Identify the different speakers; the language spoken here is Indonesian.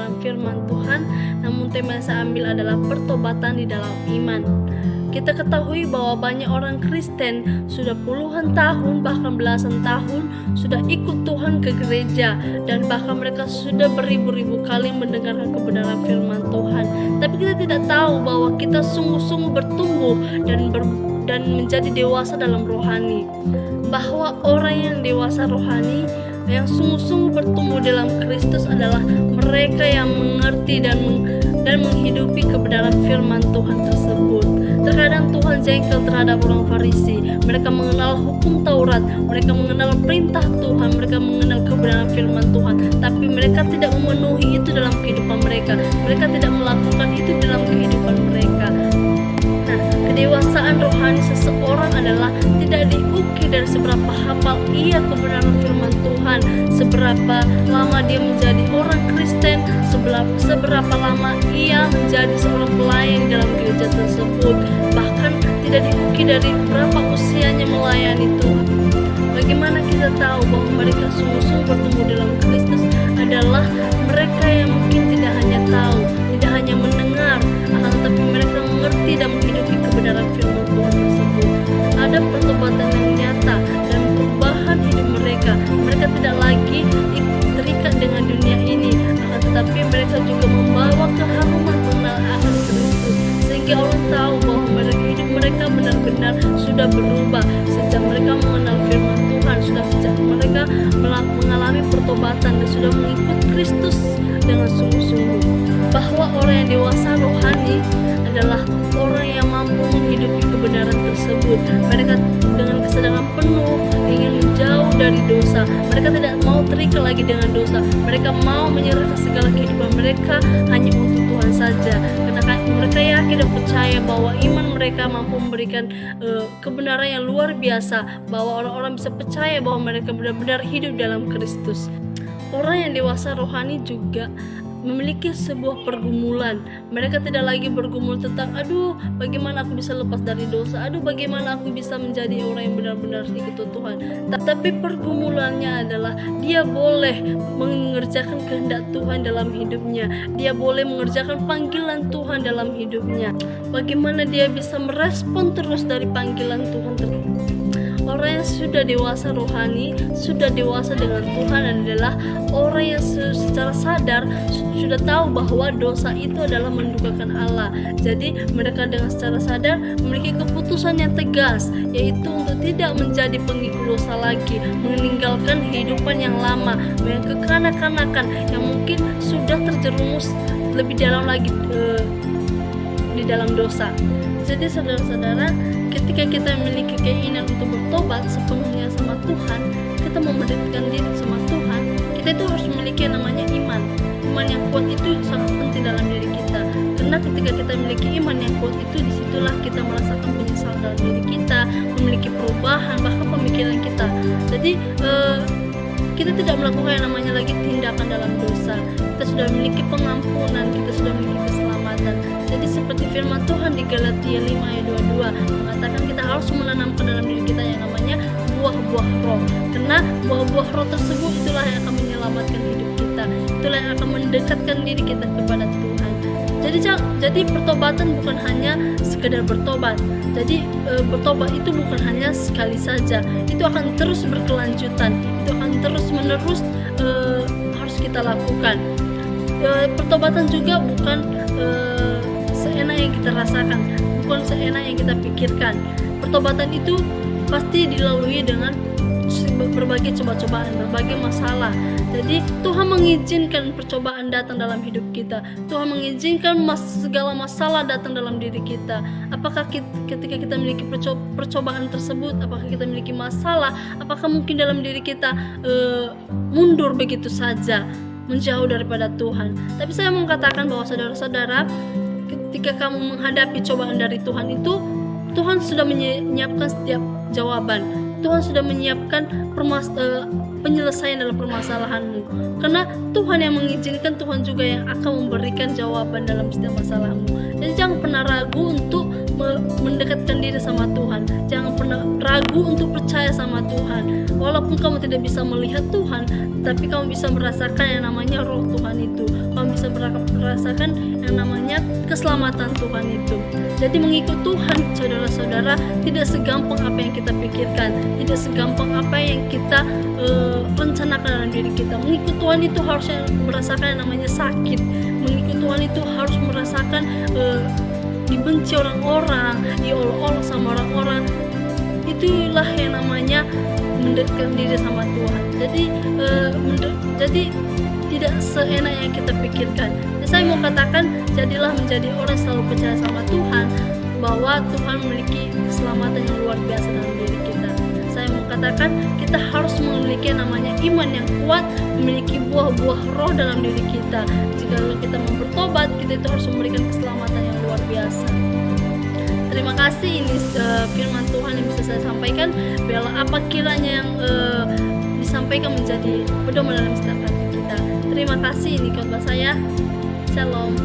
Speaker 1: dalam firman Tuhan, namun tema yang saya ambil adalah pertobatan di dalam iman. Kita ketahui bahwa banyak orang Kristen sudah puluhan tahun, bahkan belasan tahun sudah ikut Tuhan ke gereja, dan bahkan mereka sudah beribu-ribu kali mendengarkan kebenaran firman Tuhan. Tapi kita tidak tahu bahwa kita sungguh-sungguh bertumbuh dan menjadi dewasa dalam rohani. Bahwa orang yang dewasa rohani, yang sungguh-sungguh bertumbuh dalam Kristus adalah mereka yang mengerti dan menghidupi kebenaran firman Tuhan tersebut. Terkadang Tuhan jengkel terhadap orang Farisi. Mereka mengenal hukum Taurat, mereka mengenal perintah Tuhan, mereka mengenal kebenaran firman Tuhan, tapi mereka tidak memenuhi itu dalam kehidupan mereka. Mereka tidak melakukan itu dalam kehidupan mereka. Nah, kedewasaan rohani seseorang adalah tidak diukur dari seberapa hafal ia kebenaran firman Tuhan, seberapa lama dia menjadi orang Kristen, seberapa lama ia menjadi seorang pelayan di dalam gereja tersebut. Bahkan tidak diukur dari berapa usianya melayani Tuhan. Bagaimana kita tahu bahwa mereka sungguh-sungguh bertumbuh dalam Kristus adalah mereka yang mungkin tidak hanya tahu, tidak hanya mendengar, akan tetapi mereka mengerti dan menghidupi kebenaran firman Tuhan tersebut. Ada pertobatan yang nyata dan perubahan hidup mereka. Mereka tidak lagi terikat dengan dunia ini, akan tetapi mereka juga membawa keharuman mengenal akan Kristus, sehingga orang tahu bahwa hidup mereka benar-benar sudah berubah sejak mereka mengenal firman Tuhan, sejak mereka mengalami pertobatan dan sudah mengikut Kristus dengan sungguh-sungguh. Bahwa orang yang dewasa rohani adalah orang yang mampu menghidupi kebenaran tersebut. Mereka dengan kesadaran penuh ingin menjauh dari dosa. Mereka tidak mau terikat lagi dengan dosa. Mereka mau menyerahkan segala kehidupan mereka hanya untuk Tuhan saja. Karena mereka yakin dan percaya bahwa iman mereka mampu memberikan kebenaran yang luar biasa, bahwa orang-orang bisa percaya bahwa mereka benar-benar hidup dalam Kristus. Orang yang dewasa rohani juga memiliki sebuah pergumulan. Mereka tidak lagi bergumul tentang bagaimana aku bisa lepas dari dosa, bagaimana aku bisa menjadi orang yang benar-benar ikut Tuhan. Tapi pergumulannya adalah dia boleh mengerjakan kehendak Tuhan dalam hidupnya. Dia boleh mengerjakan panggilan Tuhan dalam hidupnya. Bagaimana dia bisa merespon terus dari panggilan Tuhan tersebut. Orang yang sudah dewasa rohani, sudah dewasa dengan Tuhan adalah orang yang secara sadar sudah tahu bahwa dosa itu adalah mendukakan Allah. Jadi mereka dengan secara sadar memiliki keputusan yang tegas, yaitu untuk tidak menjadi pengikut dosa lagi, meninggalkan kehidupan yang lama, yang kekanak-kanakan, yang mungkin sudah terjerumus lebih dalam lagi di dalam dosa. Jadi saudara-saudara, ketika kita memiliki keinginan untuk bertobat sepenuhnya sama Tuhan, kita mendekatkan diri sama Tuhan, kita itu harus memiliki yang namanya iman. Iman yang kuat itu sangat penting dalam diri kita. Karena ketika kita memiliki iman yang kuat itu, disitulah kita merasakan penyesalan dalam diri kita, memiliki perubahan, bahkan pemikiran kita. Jadi kita tidak melakukan yang namanya lagi tindakan dalam dosa. Kita sudah memiliki pengampunan, kita sudah memiliki keselamatan. Jadi seperti firman Tuhan di Galatia 5 ayat 22 mengatakan kita harus menanamkan dalam diri kita yang namanya buah-buah roh. Karena buah-buah roh tersebut itulah yang akan menyelamatkan hidup kita. Itulah yang akan mendekatkan diri kita kepada Tuhan. Jadi pertobatan bukan hanya sekedar bertobat. Jadi bertobat itu bukan hanya sekali saja. Itu akan terus berkelanjutan. Itu akan terus-menerus harus kita lakukan. Pertobatan juga bukan seenak yang kita rasakan, bukan seenak yang kita pikirkan. Pertobatan itu pasti dilalui dengan berbagai cobaan, berbagai masalah. Jadi Tuhan mengizinkan percobaan datang dalam hidup kita. Tuhan mengizinkan segala masalah datang dalam diri kita. Apakah ketika kita memiliki percobaan tersebut, apakah kita memiliki masalah, apakah mungkin dalam diri kita mundur begitu saja, menjauh daripada Tuhan. Tapi saya mau katakan bahwa saudara-saudara, ketika kamu menghadapi cobaan dari Tuhan itu, Tuhan sudah menyiapkan setiap jawaban. Tuhan sudah menyiapkan penyelesaian dalam permasalahanmu. Karena Tuhan yang mengizinkan, Tuhan juga yang akan memberikan jawaban dalam setiap masalahmu. Jadi jangan pernah ragu untuk mendekatkan diri sama Tuhan. Jangan pernah ragu untuk percaya sama Tuhan. Walaupun kamu tidak bisa melihat Tuhan, tapi kamu bisa merasakan yang namanya roh Tuhan itu. Kamu bisa merasakan yang namanya keselamatan Tuhan itu. Jadi mengikut Tuhan, saudara-saudara, tidak segampang apa yang kita pikirkan, tidak segampang apa yang kita rencanakan dalam diri kita. Mengikut Tuhan itu harusnya merasakan yang namanya sakit. Mengikut Tuhan itu harus merasakan dibenci orang-orang, diolok-olok sama orang-orang. Itulah yang namanya mendekatkan diri sama Tuhan. Jadi tidak seenak yang kita pikirkan. Jadi saya mau katakan, jadilah menjadi orang selalu percaya sama Tuhan, bahwa Tuhan memiliki keselamatan yang luar biasa dalam diri kita. Saya mau katakan, kita harus memiliki namanya iman yang kuat, memiliki buah-buah roh dalam diri kita. Jika kita mau bertobat, kita itu harus memberikan keselamatan yang luar biasa. Terima kasih, ini firman Tuhan yang bisa saya sampaikan. Biarlah apa kiranya yang disampaikan menjadi pedoman dalam setiap hati kita. Terima kasih, ini khotbah saya. Shalom.